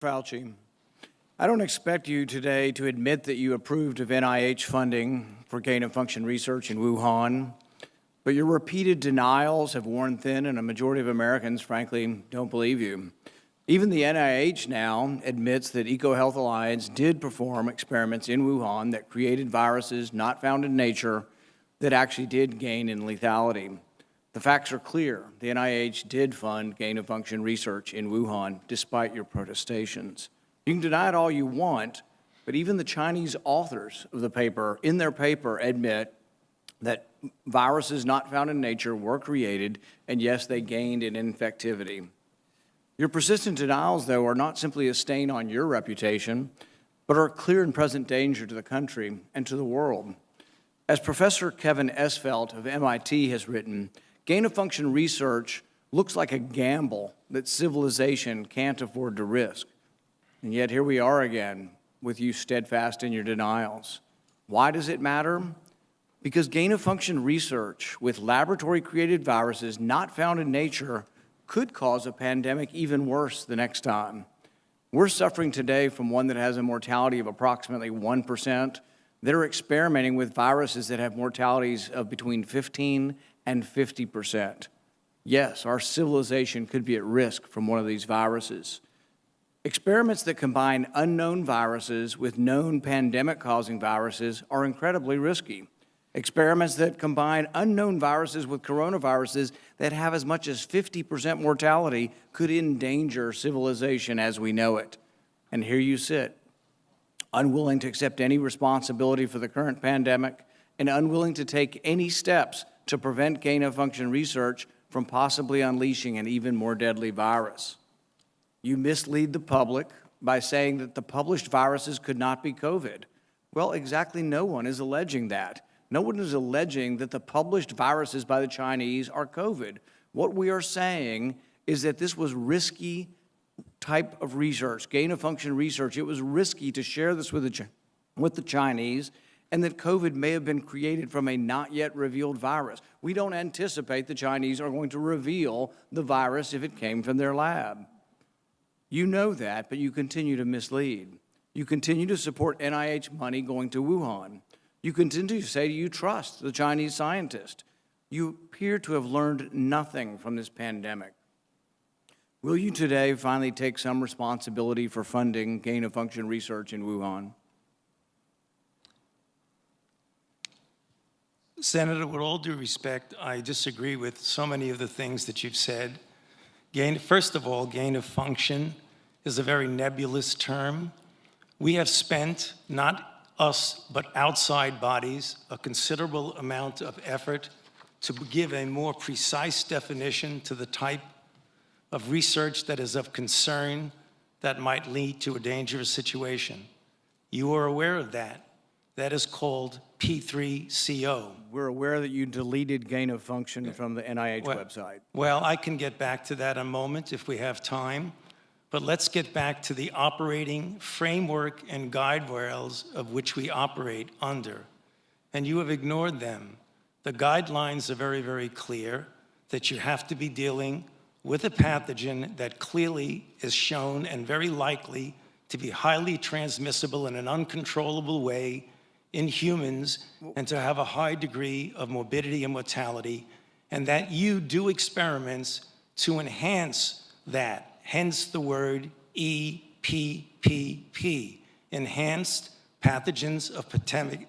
Fauci, I don't expect you today to admit that you approved of NIH funding for gain-of-function research in Wuhan, but your repeated denials have worn thin, and a majority of Americans, frankly, don't believe you. Even the NIH now admits that EcoHealth Alliance did perform experiments in Wuhan that created viruses not found in nature that actually did gain in lethality. The facts are clear. The NIH did fund gain-of-function research in Wuhan, despite your protestations. You can deny it all you want, but even the Chinese authors of the paper, in their paper, admit that viruses not found in nature were created, and yes, they gained in infectivity. Your persistent denials, though, are not simply a stain on your reputation, but are a clear and present danger to the country and to the world. As Professor Kevin Esvelt of MIT has written, gain-of-function research looks like a gamble that civilization can't afford to risk. And yet here we are again, with you steadfast in your denials. Why does it matter? Because gain-of-function research with laboratory-created viruses not found in nature could cause a pandemic even worse the next time. We're suffering today from one that has a mortality of approximately 1%. They're experimenting with viruses that have mortalities of between 15 and 50%. Yes, our civilization could be at risk from one of these viruses. Experiments that combine unknown viruses with known pandemic-causing viruses are incredibly risky. Experiments that combine unknown viruses with coronaviruses that have as much as 50% mortality could endanger civilization as we know it. And here you sit, unwilling to accept any responsibility for the current pandemic and unwilling to take any steps to prevent gain-of-function research from possibly unleashing an even more deadly virus. You mislead the public by saying that the published viruses could not be COVID. Well, exactly no one is alleging that. No one is alleging that the published viruses by the Chinese are COVID. What we are saying is that this was risky type of research, gain-of-function research. It was risky to share this with the Chinese, and that COVID may have been created from a not yet revealed virus. We don't anticipate the Chinese are going to reveal the virus if it came from their lab. You know that, but you continue to mislead. You continue to support NIH money going to Wuhan. You continue to say you trust the Chinese scientist. You appear to have learned nothing from this pandemic. Will you today finally take some responsibility for funding gain-of-function research in Wuhan? Senator, with all due respect, I disagree with so many of the things that you've said. First of all, gain of function is a very nebulous term. We have spent, not us, but outside bodies, a considerable amount of effort to give a more precise definition to the type of research that is of concern that might lead to a dangerous situation. You are aware of that. That is called P3CO. We're aware that you deleted gain-of-function from the NIH website. Well, I can get back to that in a moment if we have time. But let's get back to the operating framework and guide rails of which we operate under. And you have ignored them. The guidelines are very, very clear that you have to be dealing with a pathogen that clearly is shown and very likely to be highly transmissible in an uncontrollable way in humans and to have a high degree of morbidity and mortality, and that you do experiments to enhance that. Hence the word EPPP, Enhanced Pathogens of Potential.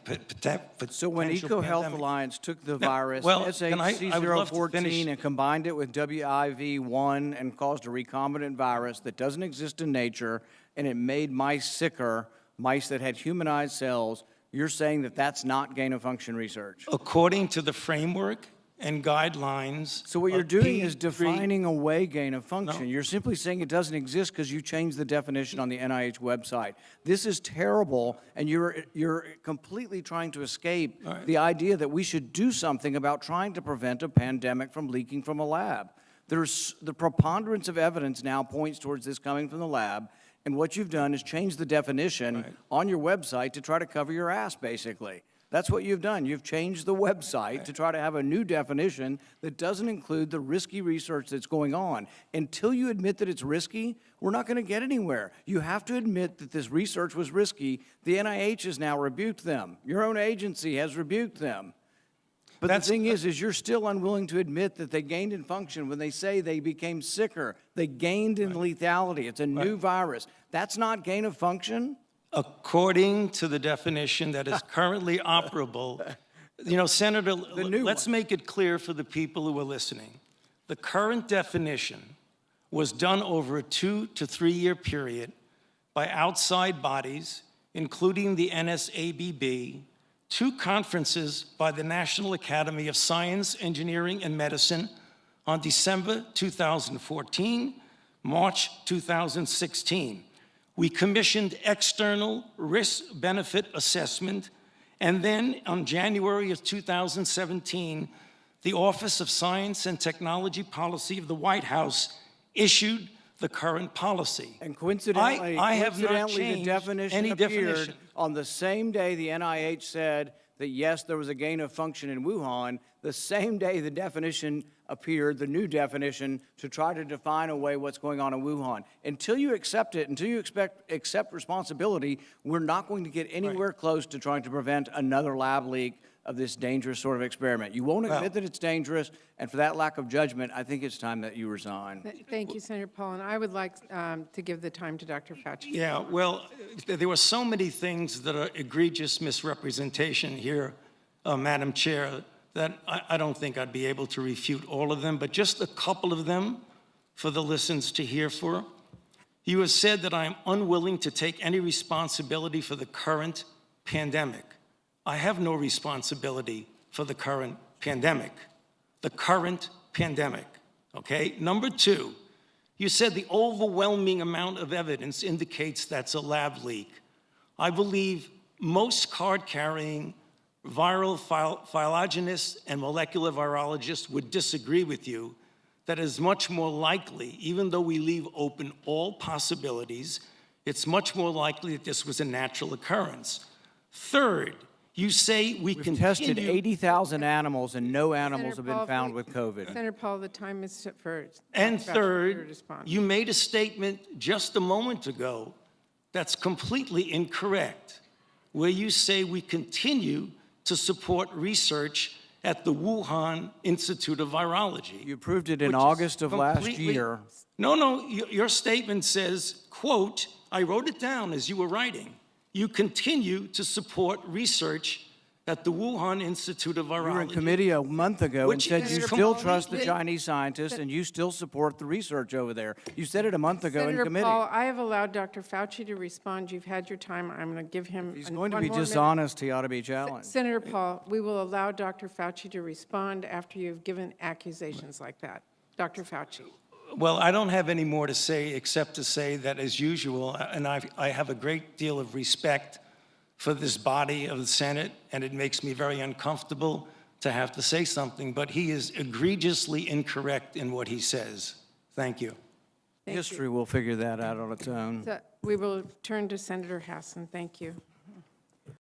So when EcoHealth Alliance took the virus, SHC014, and combined it with WIV1 and caused a recombinant virus that doesn't exist in nature, and it made mice sicker, mice that had humanized cells, you're saying that that's not gain-of-function research? According to the framework and guidelines. So what you're doing is defining away gain-of-function. No. You're simply saying it doesn't exist because you changed the definition on the NIH website. This is terrible, and you're completely trying to escape the idea that we should do something about trying to prevent a pandemic from leaking from a lab. The preponderance of evidence now points towards this coming from the lab, and what you've done is change the definition on your website to try to cover your ass, basically. That's what you've done. You've changed the website to try to have a new definition that doesn't include the risky research that's going on. Until you admit that it's risky, we're not going to get anywhere. You have to admit that this research was risky. The NIH has now rebuked them. Your own agency has rebuked them. But the thing is you're still unwilling to admit that they gained in function when they say they became sicker. They gained in lethality. It's a new virus. That's not gain of function? According to the definition that is currently operable, Senator, let's make it clear for the people who are listening. The current definition was done over a 2 to 3 year period by outside bodies, including the NSABB, 2 conferences by the National Academy of Science, Engineering, and Medicine on December 2014, March 2016. We commissioned external risk-benefit assessment, and then on January of 2017, the Office of Science and Technology Policy of the White House issued the current policy. And coincidentally, I have not the changed definition any appeared definition. on the same day the NIH said that, yes, there was a gain of function in Wuhan, the same day the definition appeared, the new definition, to try to define away what's going on in Wuhan. Until you accept it, until you accept responsibility, we're not going to get anywhere close to trying to prevent another lab leak of this dangerous sort of experiment. You won't admit that it's dangerous, and for that lack of judgment, I think it's time that you resign. Thank you, Senator Paul, and I would like to give the time to Dr. Fauci. Yeah, well, there were so many things that are egregious misrepresentation here, Madam Chair, that I don't think I'd be able to refute all of them, but just a couple of them for the listeners to hear for. You have said that I am unwilling to take any responsibility for the current pandemic. I have no responsibility for the current pandemic. The current pandemic, okay? Number 2, you said the overwhelming amount of evidence indicates that's a lab leak. I believe most card-carrying viral phylogenists and molecular virologists would disagree with you that it is much more likely, even though we leave open all possibilities, it's much more likely that this was a natural occurrence. Third, you say we We've continue... tested 80,000 animals, and no animals have Senator been Paul, found please- with COVID. Senator Paul, the time is for And Dr. Fauci to third, respond. you made a statement just a moment ago that's completely incorrect, where you say we continue to support research at the Wuhan Institute of Virology. You approved it in which is August of last completely- year. No, your statement says, quote, I wrote it down as you were writing, you continue to support research at the Wuhan Institute of Virology. You were in committee a month ago and Which said is you still completely- trust the Chinese scientists and you still support the research over there. You said it a month ago in Senator committee. Paul, I have allowed Dr. Fauci to respond. You've had your time. I'm going to give him He's one going to more be minute. dishonest. He ought to be challenged. Senator Paul, we will allow Dr. Fauci to respond after you've given accusations like that. Dr. Fauci. Well, I don't have any more to say except to say that, as usual, and I have a great deal of respect for this body of the Senate, and it makes me very uncomfortable to have to say something, but he is egregiously incorrect in what he says. Thank you. Thank History will figure that out on its own. you. We will turn to Senator Hassan. Thank you.